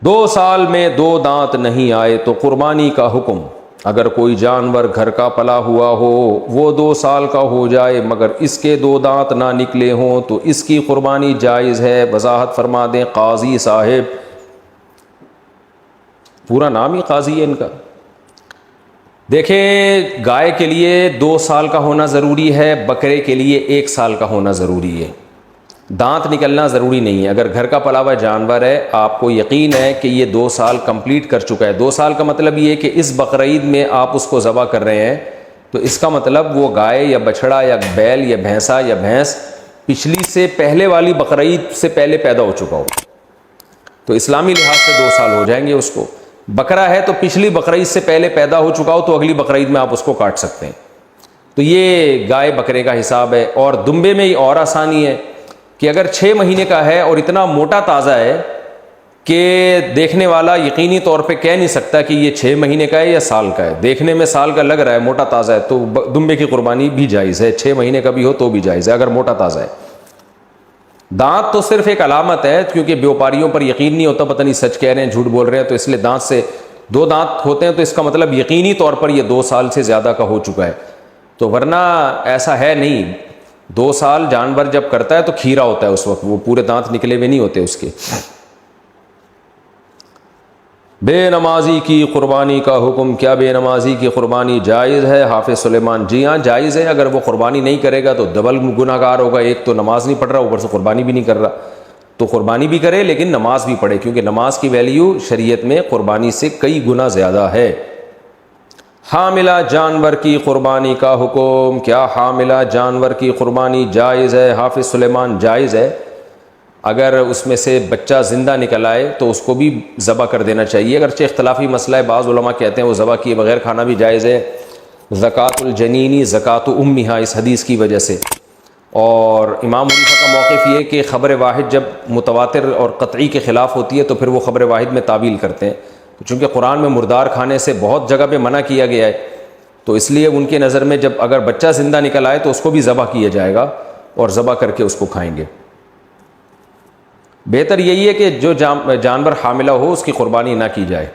2 سال میں 2 دانت نہیں آئے تو قربانی کا حکم، اگر کوئی جانور گھر کا پلا ہوا ہو وہ 2 سال کا ہو جائے مگر اس کے 2 دانت نہ نکلے ہوں تو اس کی قربانی جائز ہے۔ وضاحت فرما دیں قاضی صاحب، پورا نام ہی قاضی ہے ان کا۔ دیکھیں، گائے کے لیے 2 سال کا ہونا ضروری ہے، بکرے کے لیے 1 سال کا ہونا ضروری ہے، دانت نکلنا ضروری نہیں ہے۔ اگر گھر کا پلا ہوا جانور ہے، آپ کو یقین ہے کہ یہ 2 سال کمپلیٹ کر چکا ہے، 2 سال کا مطلب یہ ہے کہ اس بقرعید میں آپ اس کو ذبح کر رہے ہیں، تو اس کا مطلب وہ گائے یا بچھڑا یا بیل یا بھینسا یا بھینس پچھلی سے پہلے والی بقرعید سے پہلے پیدا ہو چکا ہو، تو اسلامی لحاظ سے 2 سال ہو جائیں گے اس کو۔ بکرا ہے تو پچھلی بقرعید سے پہلے پیدا ہو چکا ہو تو اگلی بقرعید میں آپ اس کو کاٹ سکتے ہیں۔ تو یہ گائے بکرے کا حساب ہے۔ اور دمبے میں اور آسانی ہے کہ اگر 6 مہینے کا ہے اور اتنا موٹا تازہ ہے کہ دیکھنے والا یقینی طور پہ کہہ نہیں سکتا کہ یہ 6 مہینے کا ہے یا سال کا ہے، دیکھنے میں سال کا لگ رہا ہے، موٹا تازہ ہے، تو دمبے کی قربانی بھی جائز ہے، 6 مہینے کا بھی ہو تو بھی جائز ہے اگر موٹا تازہ ہے۔ دانت تو صرف ایک علامت ہے، کیونکہ بیوپاریوں پر یقین نہیں ہوتا، پتہ نہیں سچ کہہ رہے ہیں جھوٹ بول رہے ہیں، تو اس لیے دانت سے 2 دانت ہوتے ہیں تو اس کا مطلب یقینی طور پر یہ 2 سال سے زیادہ کا ہو چکا ہے، تو ورنہ ایسا ہے نہیں۔ 2 سال جانور جب کرتا ہے تو کھیرا ہوتا ہے، اس وقت وہ پورے دانت نکلے ہوئے نہیں ہوتے اس کے۔ بے نمازی کی قربانی کا حکم، کیا بے نمازی کی قربانی جائز ہے؟ حافظ سلیمان، جی ہاں جائز ہے، اگر وہ قربانی نہیں کرے گا تو ڈبل گناہ گار ہوگا، ایک تو نماز نہیں پڑھ رہا اوپر سے قربانی بھی نہیں کر رہا، تو قربانی بھی کرے لیکن نماز بھی پڑھے، کیونکہ نماز کی ویلیو شریعت میں قربانی سے کئی گنا زیادہ ہے۔ حاملہ جانور کی قربانی کا حکم، کیا حاملہ جانور کی قربانی جائز ہے؟ حافظ سلیمان، جائز ہے، اگر اس میں سے بچہ زندہ نکل آئے تو اس کو بھی ذبح کر دینا چاہیے، اگرچہ اختلافی مسئلہ ہے، بعض علماء کہتے ہیں وہ ذبح کیے بغیر کھانا بھی جائز ہے۔ زکوٰۃ الجنینی زکوٰۃ امہا، اس حدیث کی وجہ سے۔ اور امام حنیفہ کا موقف یہ کہ خبر واحد جب متواتر اور قطعی کے خلاف ہوتی ہے تو پھر وہ خبر واحد میں تعویل کرتے ہیں، چونکہ قرآن میں مردار کھانے سے بہت جگہ پہ منع کیا گیا ہے، تو اس لیے ان کے نظر میں جب اگر بچہ زندہ نکل آئے تو اس کو بھی ذبح کیا جائے گا اور ذبح کر کے اس کو کھائیں گے۔ بہتر یہی ہے کہ جو جانور حاملہ ہو اس کی قربانی نہ کی جائے۔